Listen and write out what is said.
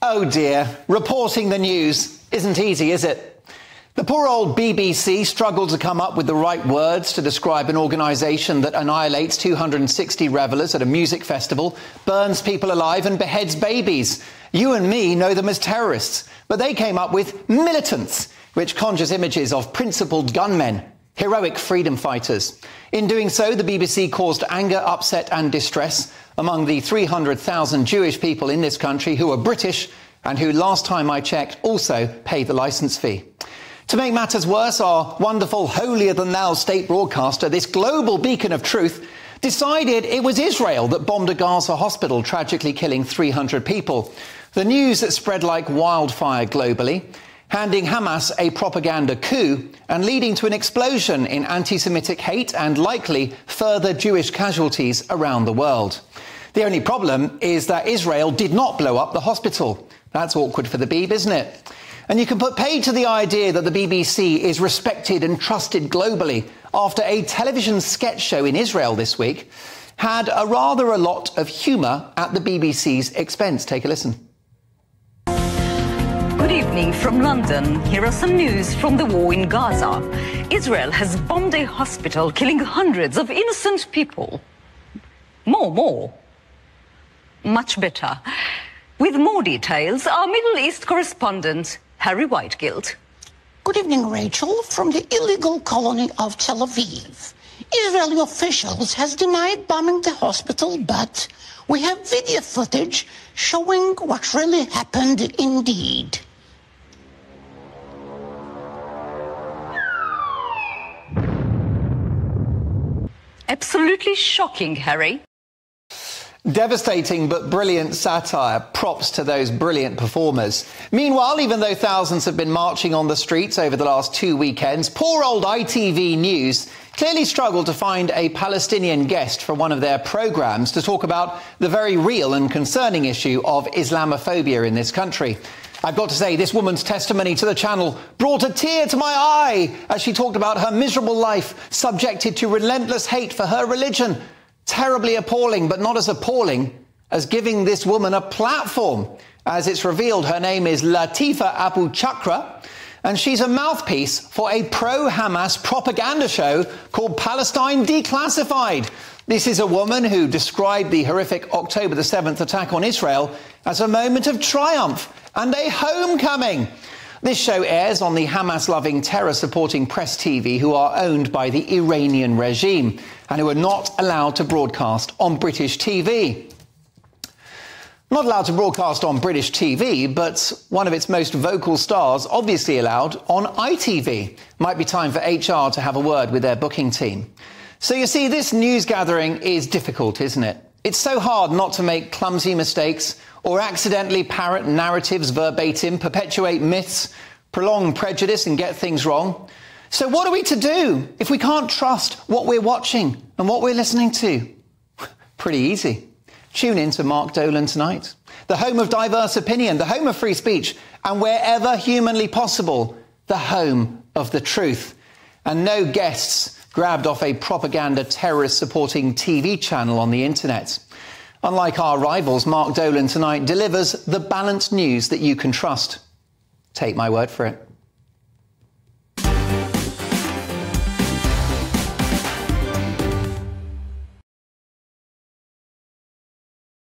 Oh dear, reporting the news isn't easy, is it? The poor old BBC struggled to come up with the right words to describe an organisation that annihilates 260 revellers at a music festival, burns people alive and beheads babies. You and me know them as terrorists, but they came up with militants, which conjures images of principled gunmen, heroic freedom fighters. In doing so, the BBC caused anger, upset and distress among the 300,000 Jewish people in this country who are British and who, last time I checked, also pay the licence fee. To make matters worse, our wonderful holier-than-thou state broadcaster, this global beacon of truth, decided it was Israel that bombed a Gaza hospital, tragically killing 300 people. The news that spread like wildfire globally, handing Hamas a propaganda coup and leading to an explosion in anti-Semitic hate and likely further Jewish casualties around the world. The only problem is that Israel did not blow up the hospital. That's awkward for the Beeb, isn't it? And you can put paid to the idea that the BBC is respected and trusted globally after a television sketch show in Israel this week had a lot of humour at the BBC's expense. Take a listen. Good evening from London. Here are some news from the war in Gaza. Israel has bombed a hospital, killing hundreds of innocent people. More. Much better. With more details, our Middle East correspondent, Harry Whitegilt. Good evening, Rachel, from the illegal colony of Tel Aviv. Israeli officials has denied bombing the hospital, but we have video footage showing what really happened indeed. Absolutely shocking, Harry. Devastating but brilliant satire. Props to those brilliant performers. Meanwhile, even though thousands have been marching on the streets over the last 2 weekends, poor old ITV News clearly struggled to find a Palestinian guest for one of their programmes to talk about the very real and concerning issue of Islamophobia in this country. I've got to say, this woman's testimony to the channel brought a tear to my eye as she talked about her miserable life, subjected to relentless hate for her religion. Terribly appalling, but not as appalling as giving this woman a platform. As it's revealed, her name is Latifa Abu Chakra, and she's a mouthpiece for a pro-Hamas propaganda show called Palestine Declassified. This is a woman who described the horrific October the 7th attack on Israel as a moment of triumph and a homecoming. This show airs on the Hamas-loving, terror-supporting Press TV, who are owned by the Iranian regime and who are not allowed to broadcast on British TV. Not allowed to broadcast on British TV, but one of its most vocal stars obviously allowed on ITV. Might be time for HR to have a word with their booking team. So you see, this news gathering is difficult, isn't it? It's so hard not to make clumsy mistakes or accidentally parrot narratives verbatim, perpetuate myths, prolong prejudice and get things wrong. So what are we to do if we can't trust what we're watching and what we're listening to? Pretty easy. Tune in to Mark Dolan tonight. The home of diverse opinion, the home of free speech, and wherever humanly possible, the home of the truth. And no guests grabbed off a propaganda terrorist-supporting TV channel on the internet. Unlike our rivals, Mark Dolan tonight delivers the balanced news that you can trust. Take my word for it.